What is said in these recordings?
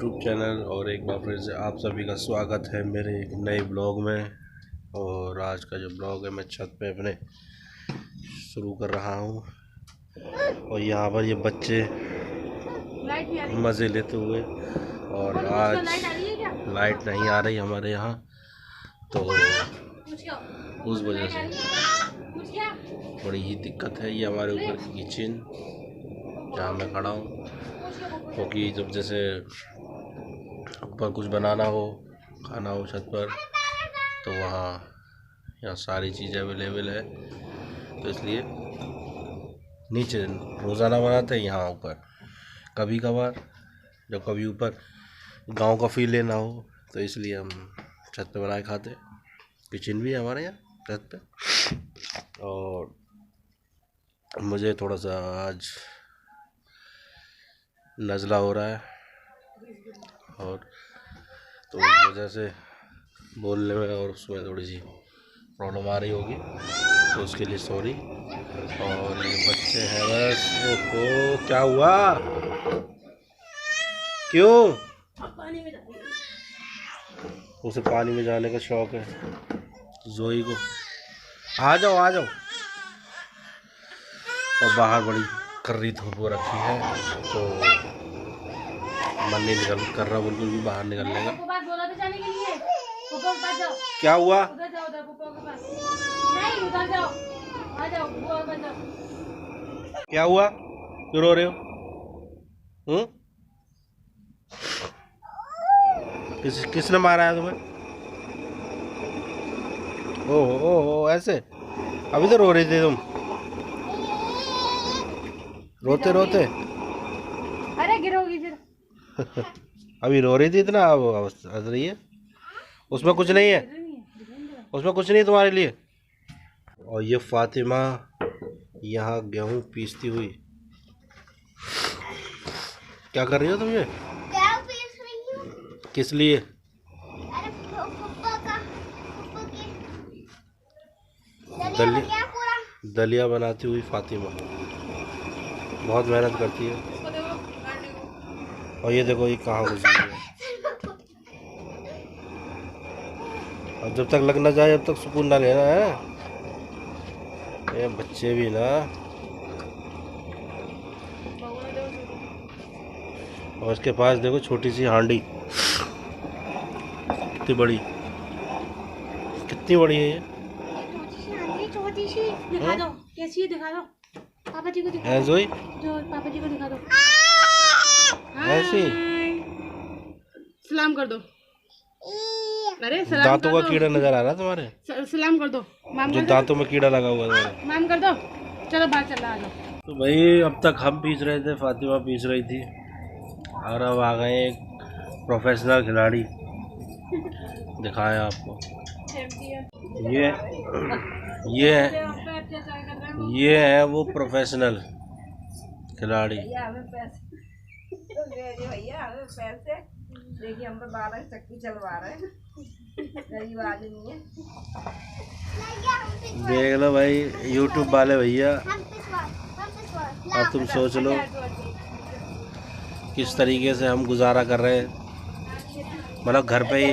YouTube channel और एक बार फिर से आप सभी का स्वागत है मेरे एक नए ब्लॉग में। और आज का जो ब्लॉग है मैं छत पे अपने शुरू कर रहा हूँ और यहाँ पर ये बच्चे मज़े लेते हुए, और आज लाइट नहीं आ रही हमारे यहाँ, तो उस वजह से बड़ी ही दिक्कत है। ये हमारे ऊपर की किचन जहाँ मैं खड़ा हूँ, क्योंकि जब जैसे ऊपर कुछ बनाना हो, खाना हो छत पर, तो यहाँ सारी चीज़ें अवेलेबल है, तो इसलिए नीचे रोज़ाना बनाते हैं, यहाँ ऊपर कभी कभार जब कभी ऊपर गांव का फील लेना हो तो इसलिए हम छत पे बनाए खाते। किचन भी है हमारे यहाँ छत पे। और मुझे थोड़ा सा आज नज़ला हो रहा है और तो उस वजह से बोलने में और उसमें थोड़ी सी प्रॉब्लम आ रही होगी, तो उसके लिए सॉरी। और ये बच्चे हैं बस। ओहो, क्या हुआ? क्यों? उसे पानी में जाने का शौक है जोई को। आ जाओ आ जाओ। और बाहर बड़ी कर्री धूप हो रखी है, तो मन नहीं निकल कर रहा बिल्कुल भी बाहर निकलने का। क्या हुआ? क्या हुआ? क्यों रो रहे हो? किसने मारा है तुम्हें? ओहो ऐसे? अभी तो रो रही थी तुम, रोते रोते। अरे गिरोगी फिर। अभी रो रही थी इतना, अब हंस रही है। उसमें कुछ नहीं है, उसमें कुछ नहीं तुम्हारे लिए। और ये फातिमा यहाँ गेहूं पीसती हुई। क्या कर रही हो तुम? ये गेहूं पीस रही हूं। किस लिए? अरे पप्पा का दलिया बनाती हुई फातिमा बहुत मेहनत करती है। और ये देखो ये कहाँ घुस गई है। और जब तक लग ना जाए जब तक सुकून ना लेना है। ये बच्चे भी ना। और इसके पास देखो छोटी सी हांडी, कितनी बड़ी, कितनी बड़ी है ये। छोटी सी दिखा दो, कैसी है दिखा दो। पापा जी को दिखा दो। जोई, जो पापा जी को दिखा दो। ऐसी सलाम कर दो। अरे सलाम दांतों का कीड़ा नजर आ रहा है तुम्हारे। सलाम कर दो। जो दांतों में कीड़ा लगा हुआ है। माम कर दो। चलो बाहर चल रहा है। तो भाई अब तक हम पीस रहे थे, फातिमा पीस रही थी, और अब आ गए एक प्रोफेशनल खिलाड़ी। दिखाया आपको। ये है वो प्रोफेशनल खिलाड़ी। देखिए हम तो 12 चक्की चलवा रहे हैं, गरीब आदमी है। देख लो भाई यूट्यूब वाले भैया, अब तुम सोच लो किस तरीके से हम गुजारा कर रहे हैं। मतलब घर पे ही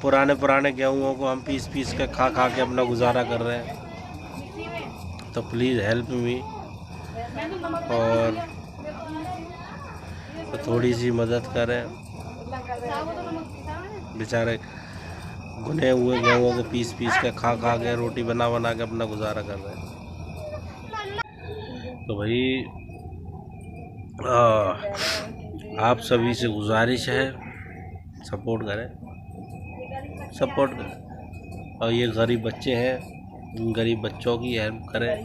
पुराने गेहूँ को हम पीस के खा के अपना गुजारा कर रहे हैं। तो प्लीज़ हेल्प मी, और तो थोड़ी सी मदद करें। बेचारे भुने हुए गेहूँ को पीस के खा के रोटी बना के अपना गुजारा कर रहे हैं। तो भाई आप सभी से गुजारिश है, सपोर्ट करें। और ये गरीब बच्चे हैं, इन गरीब बच्चों की हेल्प करें।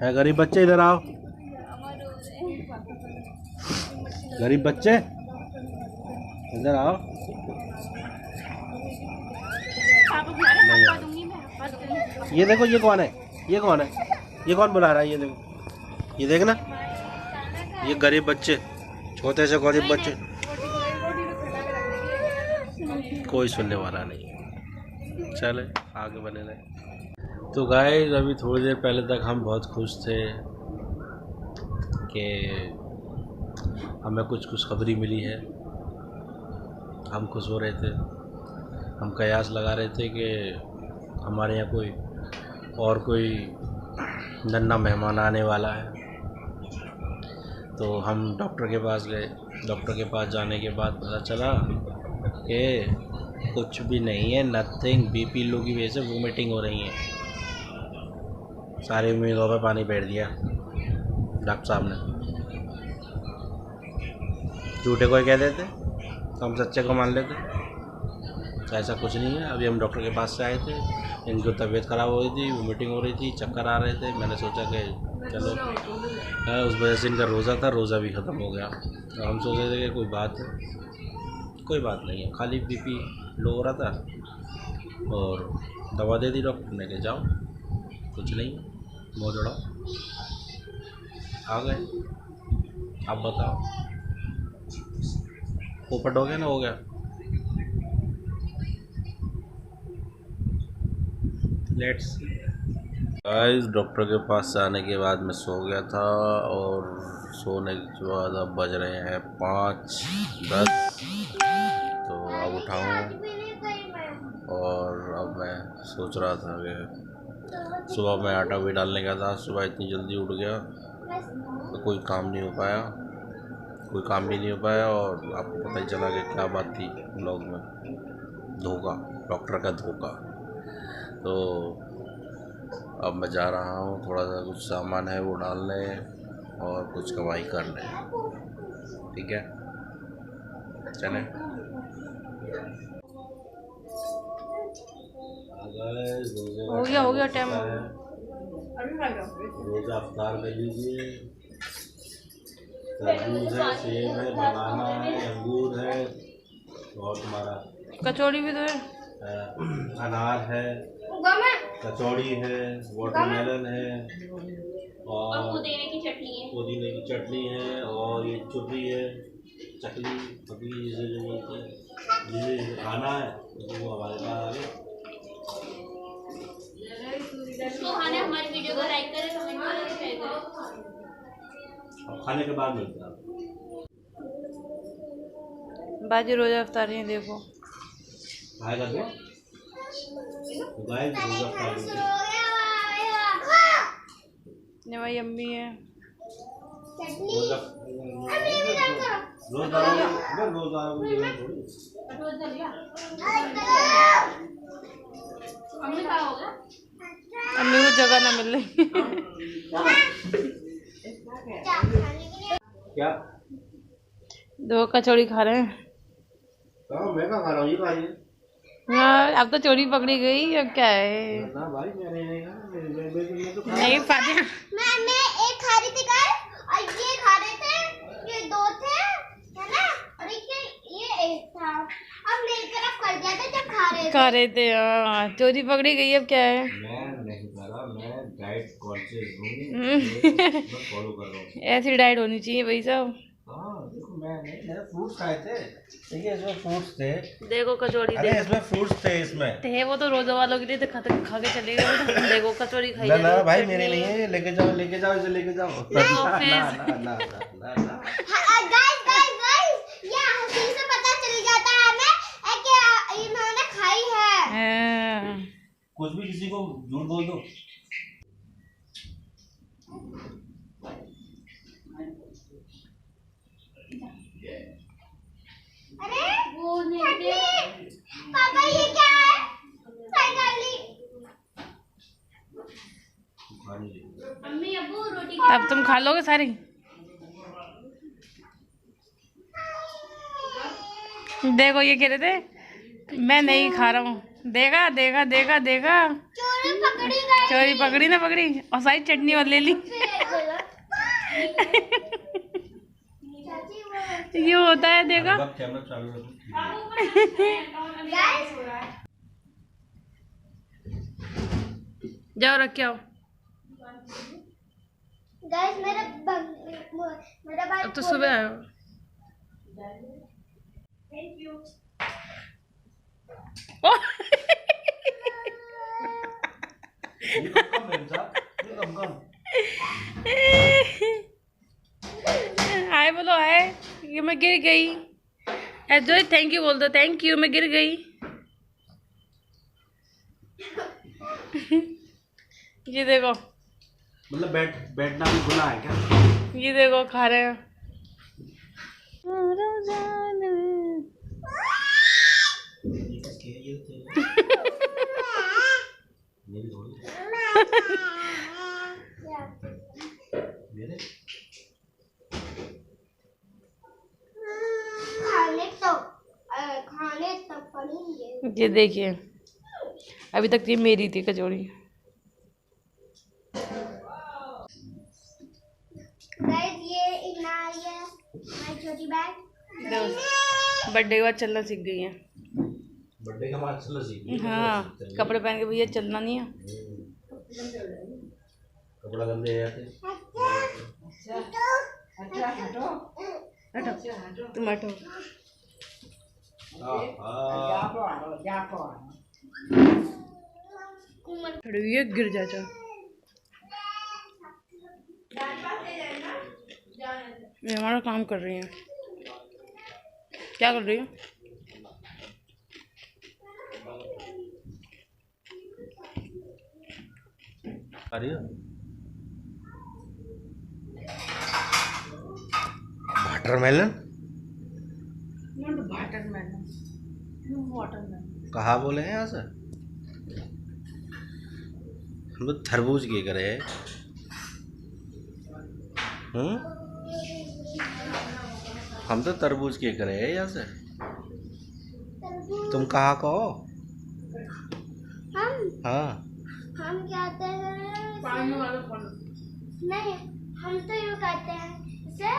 है गरीब बच्चे, इधर आओ। गरीब बच्चे इधर आओ। ये देखो ये कौन है? ये कौन है? ये कौन बुला रहा है? ये देखो, ये देखना, ये गरीब बच्चे, छोटे से गरीब बच्चे, कोई सुनने वाला नहीं। चले आगे बने रहे। तो गाइस अभी थोड़ी देर पहले तक हम बहुत खुश थे कि हमें कुछ खुशखबरी मिली है। हम खुश हो रहे थे, हम कयास लगा रहे थे कि हमारे यहाँ कोई नन्हा मेहमान आने वाला है। तो हम डॉक्टर के पास गए। डॉक्टर के पास जाने के बाद पता चला कि कुछ भी नहीं है, नथिंग। बीपी लो की वजह से वोमिटिंग हो रही है। सारी उम्मीदों पर पानी फेर दिया डॉक्टर साहब ने। झूठे को कह देते तो हम सच्चे को मान लेते। ऐसा कुछ नहीं है। अभी हम डॉक्टर के पास से आए थे। इनकी तबीयत ख़राब हो रही थी, वोमिटिंग हो रही थी, चक्कर आ रहे थे। मैंने सोचा कि चलो, उस वजह से इनका रोज़ा था, रोज़ा भी ख़त्म हो गया। तो हम सोच रहे थे कि कोई बात नहीं है, खाली बीपी लो हो रहा था और दवा दे दी डॉक्टर ने कि जाओ, कुछ नहीं, मुँह जोड़ो। आ गए। आप बताओ, पोपट हो गया ना, हो गया। लेट्स गाइस, डॉक्टर के पास से आने के बाद मैं सो गया था और सोने के बाद अब बज रहे हैं 5:10। तो अब उठाऊँ और अब मैं सोच रहा था कि सुबह मैं आटा भी डालने का था। सुबह इतनी जल्दी उठ गया तो कोई काम भी नहीं हो पाया और आपको पता ही चला कि क्या बात थी ब्लॉग में। धोखा, डॉक्टर का धोखा। तो अब मैं जा रहा हूँ, थोड़ा सा कुछ सामान है वो डालने और कुछ कमाई करने। ठीक है, चलें। हो गया टाइम। रोज़ा अफ्तार कर लीजिए। तरबूज है, सेब है, बनाना है, अंगूर है और तुम्हारा कचौड़ी भी तो है, अनार है, कचौड़ी है, वाटरमेलन है और पुदीने की चटनी है और ये चुर्री है, चकली पकली, जिसे खाना है वो हमारे पास आगे। हमारी वीडियो को लाइक करें, कमेंट करें, शेयर करें। और खाने के बाद मिलता है। बाजी रोजा अफ्तारी है, देखो खाएगा तो गाइस, रोजा अफ्तारी ये भाई अम्मी है। अम्मी को जगह ना मिल रही। क्या दो कचौड़ी खा रहे हैं। मैं खा रहा हूँ, ये खाइए। हाँ, अब तो चोरी पकड़ी गई, अब क्या है। ना भाई, मैं तो नहीं फातिमा, मैं एक खा रही थी और ये खा रहे थे, ये दो थे, है ना, और ये एक था। अब मेरी तरफ कर दिया था जब खा रहे थे। हाँ, चोरी पकड़ी गई, अब क्या है। मैं नहीं कर रहा, मैं डाइट कॉन्शियस हूँ, मैं फॉलो कर रहा हूँ। ऐसी डाइट होनी चाहिए भाई साहब। हाँ देखो, मैंने फ्रूट्स खाए थे। देखिए इसमें फ्रूट्स थे। देखो कचौड़ी, अरे इसमें फ्रूट्स थे, इसमें थे वो तो रोजा वालों के लिए तो खा के चले गए। देखो कचौड़ी खाई ना जा ना रही है, भाई चटनी मेरे नहीं है, लेके जाओ इसे लेके जाओ। गाइस, ये हंसी से पता चल जाता है हमें कि इन्होंने खाई है। कुछ भी किसी को झूठ बोल दो। अरे वो नहीं, पापा ये क्या है? मम्मी अब्बू रोटी अब तुम खा लोगे सारी। देखो ये कह रहे थे मैं नहीं खा रहा हूँ। देखा देखा देखा देखा, चोरी पकड़ी ना पकड़ी, और सारी चटनी और ले ली। ये होता है, देखा। जाओ रख के आओ। गाइस मेरा भाई अब तो सुबह आयो। Thank you. हाय बोलो हाय। ये मैं गिर गई। ऐसे थैंक यू बोल दो, थैंक यू मैं गिर गई। ये देखो, मतलब बैठना भी गुनाह है क्या? ये देखो खा रहे हैं। खाने तो पड़ेंगे। ये देखिए, अभी तक ये मेरी थी कचौड़ी। गाइस ये हमारी छोटी बैग बर्थडे के बाद चलना सीख गई है। बर्थडे के बाद चलना सीख गई। हाँ, कपड़े पहन के भैया चलना नहीं है। कपड़ा गंदे हो जाते। तुम हटो। खड़ी हुई है, गिर जाता। ये हमारा काम कर रही है। क्या कर रही है? वाटरमेलन कहाँ बोले हैं यहाँ से? हम तो तरबूज की करे। हम तो तरबूज की करे यहाँ से। तुम कहाँ को हो? हम हाँ, हम कहते हैं पानी वाला फल। नहीं, हम तो यूँ कहते हैं इसे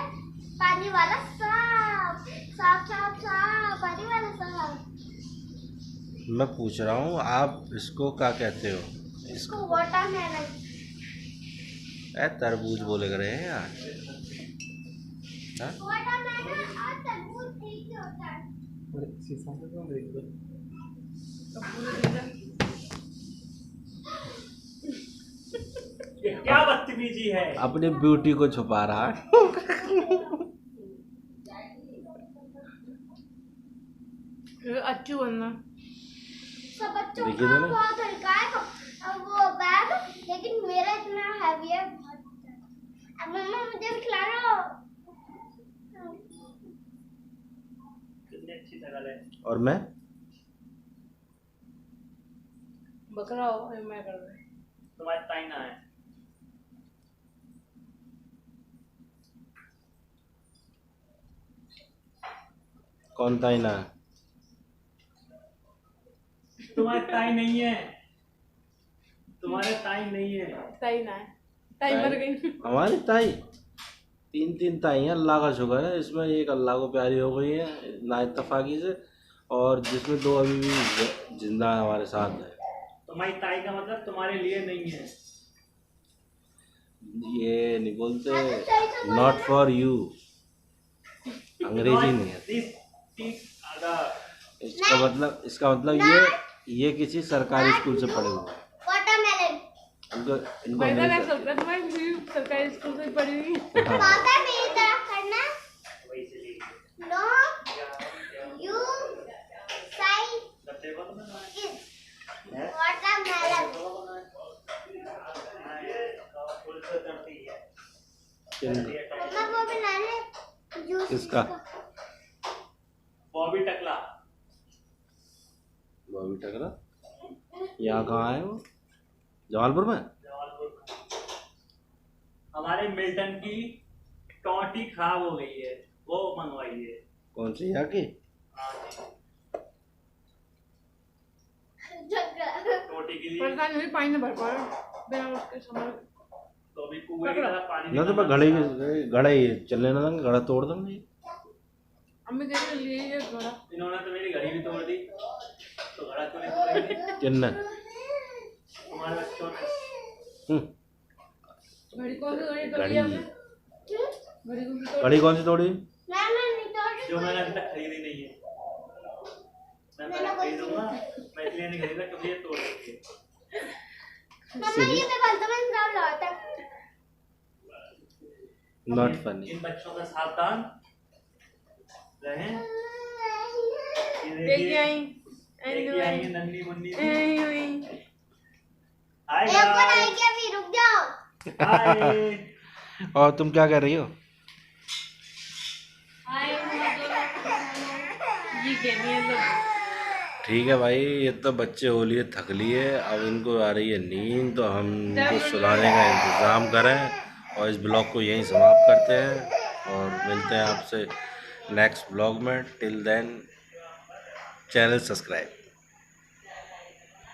पानी वाला सांप। सांप सांप सांप, पानी वाला सांप। मैं पूछ रहा हूँ आप इसको क्या कहते हो? इसको वाटरमेलन। तरबूज बोले करे हैं यार। हाँ? वाटरमेलन और तरबूज एक ही होता है। क्या बदतमीजी है। अपनी ब्यूटी को छुपा रहा है। अच्छी बनना। सब बच्चों देखिए का तो ना। बहुत हल्का है वो बैग, लेकिन मेरा इतना हैवी है बहुत। अब मम्मा मुझे भी खिलाना। कितनी अच्छी शक्ल है। और मैं बकरा हो, मैं कर रही। तुम्हारी ताई ना है। कौन था ना? तुम्हारी ताई नहीं है। तुम्हारे ताई नहीं है। ताई ना है, ताई मर गई। हमारी ताई तीन ताई हैं, अल्लाह का शुक्र है। इसमें एक अल्लाह को प्यारी हो गई है ना इत्तफाकी से, और जिसमें दो अभी भी जिंदा हमारे साथ है। तुम्हारी ताई का मतलब तुम्हारे लिए नहीं है। ये नहीं बोलते नॉट फॉर यू, अंग्रेजी नहीं है। इसका मतलब ये किसी सरकारी स्कूल से पढ़े हुए हैं। वाटरमेलन। इनको मैंने अंग्रेजी- क्या सोचा, तुम्हारी भी सरकारी स्कूल से पढ़ी हुई। हाँ। पापा मेरी तरफ करना। No you Sai is watermelon. Mamma वो बनाने जूस किसका? बॉबी टकला। बॉबी टकरा यहाँ कहाँ है वो? जमालपुर में। हमारे मिल्टन की टोटी खराब हो गई है, वो मंगवाई है। कौन सी यहाँ की? टोटी के लिए परेशान हुई, पानी में भर पा बिना उसके समझ। तो अभी कुएं की तरह पानी ना तो मैं घड़े ही चलने ना देंगे, घड़ा तोड़ देंगे। अम्मी देख लिए ये घड़ा। इन्होंने तो मेरी घड़ी भी तोड़ दी, तो घड़ा क्यों नहीं तोड़ेंगे? किन्ने? तुम्हारे बच्चों ने। घड़ी कौन सी घड़ी तोड़ी घड़ी आपने? घड़ी कौन सी तोड़ी? घड़ी कौन सी तोड़ी? नहीं तोड़। जो मैंने अभी तक खरीदी नहीं है। मैं पहले खरीदूंगा, मैं इसलिए नहीं खरीदा क्योंकि ये तोड़ देती है। मम्मा ये मैं बोलता मैं इंतजार लगाता हूँ। Not funny. इन बच्चों का सावधान, रहे देखिए आई आई नन्नी मुन्नी हाय एक बार आई क्या भी रुक जाओ। हाय और तुम क्या कर रही हो? ये कहनी है लोग। ठीक है भाई, ये तो बच्चे हो लिए थक लिए, अब इनको आ रही है नींद, तो हम इनको सुलाने का इंतज़ाम करें और इस ब्लॉग को यहीं समाप्त करते हैं और मिलते हैं आपसे नेक्स्ट ब्लॉग में। Till then channel subscribe.